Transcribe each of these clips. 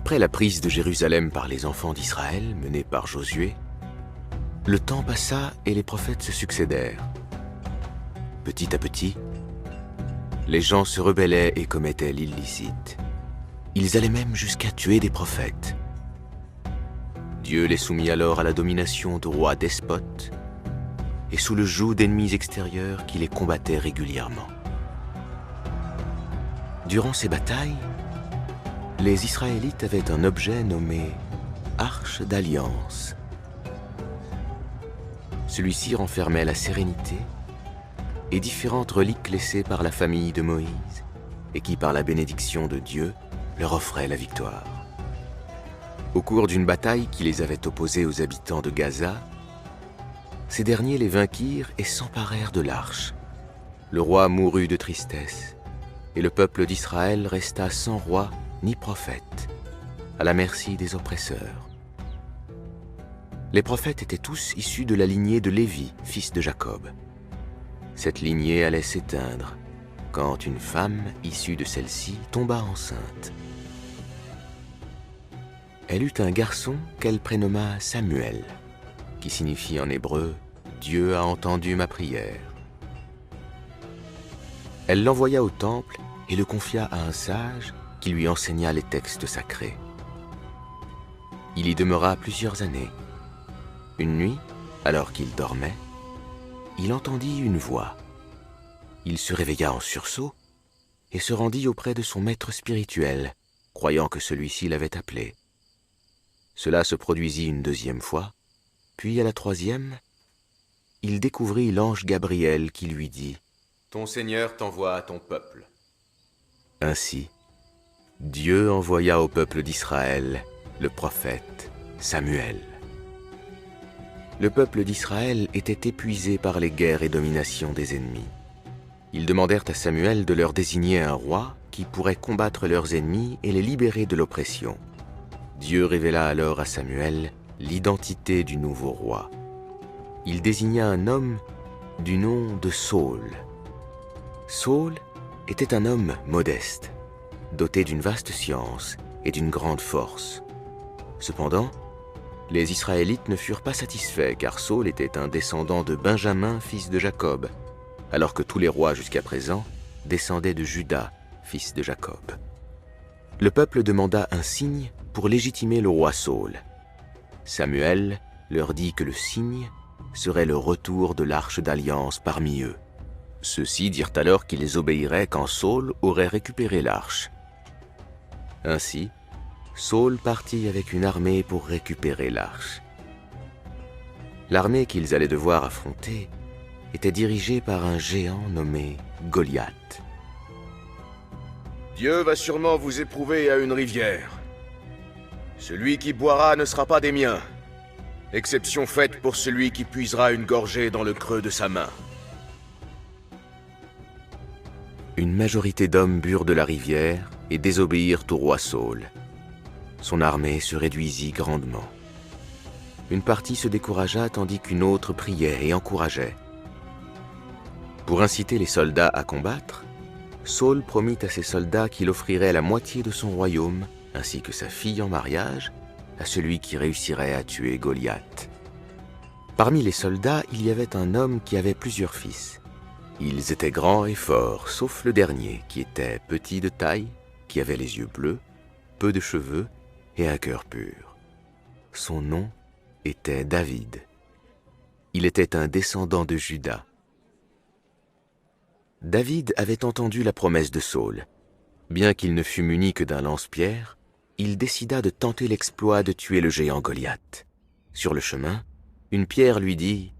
Après la prise de Jérusalem par les enfants d'Israël, menés par Josué, le temps passa et les prophètes se succédèrent. Petit à petit, les gens se rebellaient et commettaient l'illicite. Ils allaient même jusqu'à tuer des prophètes. Dieu les soumit alors à la domination de rois despotes et sous le joug d'ennemis extérieurs qui les combattaient régulièrement. Durant ces batailles, les Israélites avaient un objet nommé Arche d'Alliance. Celui-ci renfermait la sérénité et différentes reliques laissées par la famille de Moïse et qui, par la bénédiction de Dieu, leur offraient la victoire. Au cours d'une bataille qui les avait opposés aux habitants de Gaza, ces derniers les vainquirent et s'emparèrent de l'arche. Le roi mourut de tristesse, et le peuple d'Israël resta sans roi ni prophète, à la merci des oppresseurs. Les prophètes étaient tous issus de la lignée de Lévi, fils de Jacob. Cette lignée allait s'éteindre quand une femme issue de celle-ci tomba enceinte. Elle eut un garçon qu'elle prénomma Samuel, qui signifie en hébreu « Dieu a entendu ma prière ». Elle l'envoya au temple et le confia à un sage qui lui enseigna les textes sacrés. Il y demeura plusieurs années. Une nuit, alors qu'il dormait, il entendit une voix. Il se réveilla en sursaut et se rendit auprès de son maître spirituel, croyant que celui-ci l'avait appelé. Cela se produisit une deuxième fois, puis à la troisième, il découvrit l'ange Gabriel qui lui dit « Ton Seigneur t'envoie à ton peuple. » Ainsi, Dieu envoya au peuple d'Israël le prophète Samuel. Le peuple d'Israël était épuisé par les guerres et dominations des ennemis. Ils demandèrent à Samuel de leur désigner un roi qui pourrait combattre leurs ennemis et les libérer de l'oppression. Dieu révéla alors à Samuel l'identité du nouveau roi. Il désigna un homme du nom de Saul. Saul était un homme modeste, doté d'une vaste science et d'une grande force. Cependant, les Israélites ne furent pas satisfaits car Saul était un descendant de Benjamin, fils de Jacob, alors que tous les rois jusqu'à présent descendaient de Juda, fils de Jacob. Le peuple demanda un signe pour légitimer le roi Saul. Samuel leur dit que le signe serait le retour de l'arche d'alliance parmi eux. Ceux-ci dirent alors qu'ils obéiraient quand Saul aurait récupéré l'arche. Ainsi, Saul partit avec une armée pour récupérer l'arche. L'armée qu'ils allaient devoir affronter était dirigée par un géant nommé Goliath. Dieu va sûrement vous éprouver à une rivière. Celui qui boira ne sera pas des miens. Exception faite pour celui qui puisera une gorgée dans le creux de sa main. Une majorité d'hommes burent de la rivière et désobéirent au roi Saul. Son armée se réduisit grandement. Une partie se découragea tandis qu'une autre priait et encourageait. Pour inciter les soldats à combattre, Saul promit à ses soldats qu'il offrirait la moitié de son royaume, ainsi que sa fille en mariage, à celui qui réussirait à tuer Goliath. Parmi les soldats, il y avait un homme qui avait plusieurs fils. Ils étaient grands et forts, sauf le dernier, qui était petit de taille, qui avait les yeux bleus, peu de cheveux et un cœur pur. Son nom était David. Il était un descendant de Juda. David avait entendu la promesse de Saul. Bien qu'il ne fût muni que d'un lance-pierre, il décida de tenter l'exploit de tuer le géant Goliath. Sur le chemin, une pierre lui dit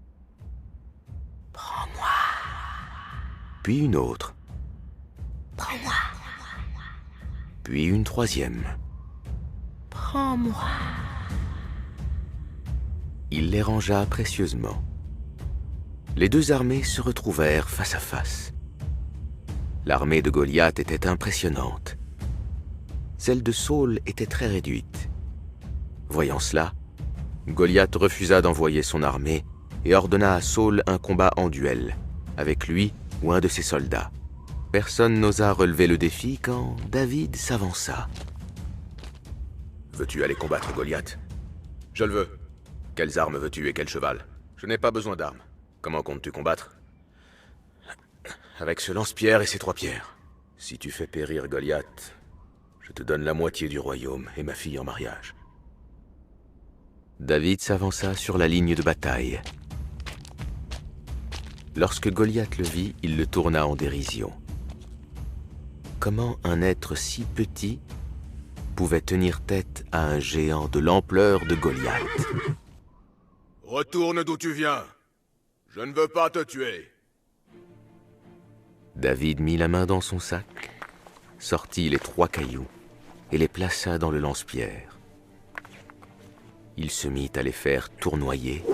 « Prends-moi ». Puis une autre « Prends-moi ». Puis une troisième « Prends-moi ». Il les rangea précieusement. Les deux armées se retrouvèrent face à face. L'armée de Goliath était impressionnante. Celle de Saul était très réduite. Voyant cela, Goliath refusa d'envoyer son armée et ordonna à Saul un combat en duel, avec lui ou un de ses soldats. Personne n'osa relever le défi quand David s'avança. Veux-tu aller combattre Goliath? Je le veux. Quelles armes veux-tu et quel cheval? Je n'ai pas besoin d'armes. Comment comptes-tu combattre? Avec ce lance-pierre et ces 3 pierres. Si tu fais périr Goliath, je te donne la moitié du royaume et ma fille en mariage. David s'avança sur la ligne de bataille. Lorsque Goliath le vit, il le tourna en dérision. Comment un être si petit pouvait tenir tête à un géant de l'ampleur de Goliath? Retourne d'où tu viens. Je ne veux pas te tuer. David mit la main dans son sac, sortit les 3 cailloux et les plaça dans le lance-pierre. Il se mit à les faire tournoyer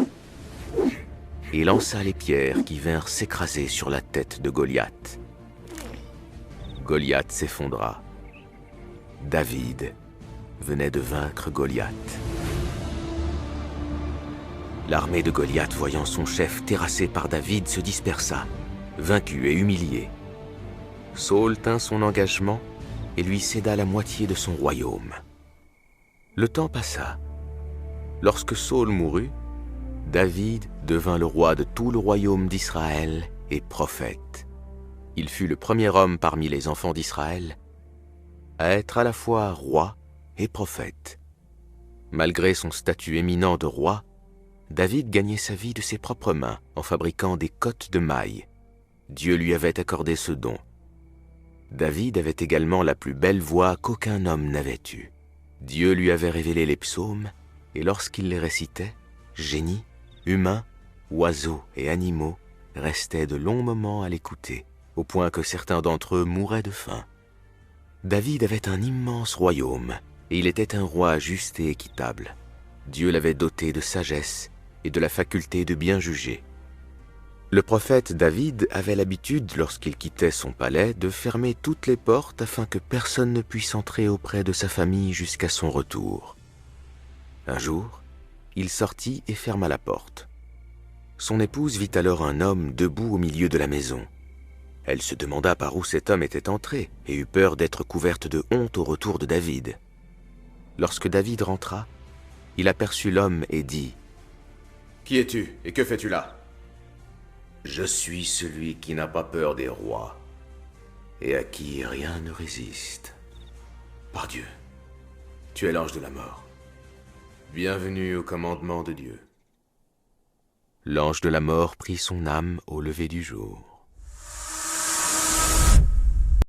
et lança les pierres qui vinrent s'écraser sur la tête de Goliath. Goliath s'effondra. David venait de vaincre Goliath. L'armée de Goliath, voyant son chef terrassé par David, se dispersa, vaincu et humilié. Saul tint son engagement et lui céda la moitié de son royaume. Le temps passa. Lorsque Saul mourut, David devint le roi de tout le royaume d'Israël et prophète. Il fut le premier homme parmi les enfants d'Israël à être à la fois roi et prophète. Malgré son statut éminent de roi, David gagnait sa vie de ses propres mains en fabriquant des cottes de mailles. Dieu lui avait accordé ce don. David avait également la plus belle voix qu'aucun homme n'avait eue. Dieu lui avait révélé les psaumes, et lorsqu'il les récitait, génies, humains, oiseaux et animaux restaient de longs moments à l'écouter, au point que certains d'entre eux mouraient de faim. David avait un immense royaume, et il était un roi juste et équitable. Dieu l'avait doté de sagesse et de la faculté de bien juger. Le prophète David avait l'habitude, lorsqu'il quittait son palais, de fermer toutes les portes afin que personne ne puisse entrer auprès de sa famille jusqu'à son retour. Un jour, il sortit et ferma la porte. Son épouse vit alors un homme debout au milieu de la maison. Elle se demanda par où cet homme était entré et eut peur d'être couverte de honte au retour de David. Lorsque David rentra, il aperçut l'homme et dit : « Qui es-tu et que fais-tu là? » Je suis celui qui n'a pas peur des rois et à qui rien ne résiste. Par Dieu, tu es l'ange de la mort. Bienvenue au commandement de Dieu. L'ange de la mort prit son âme au lever du jour.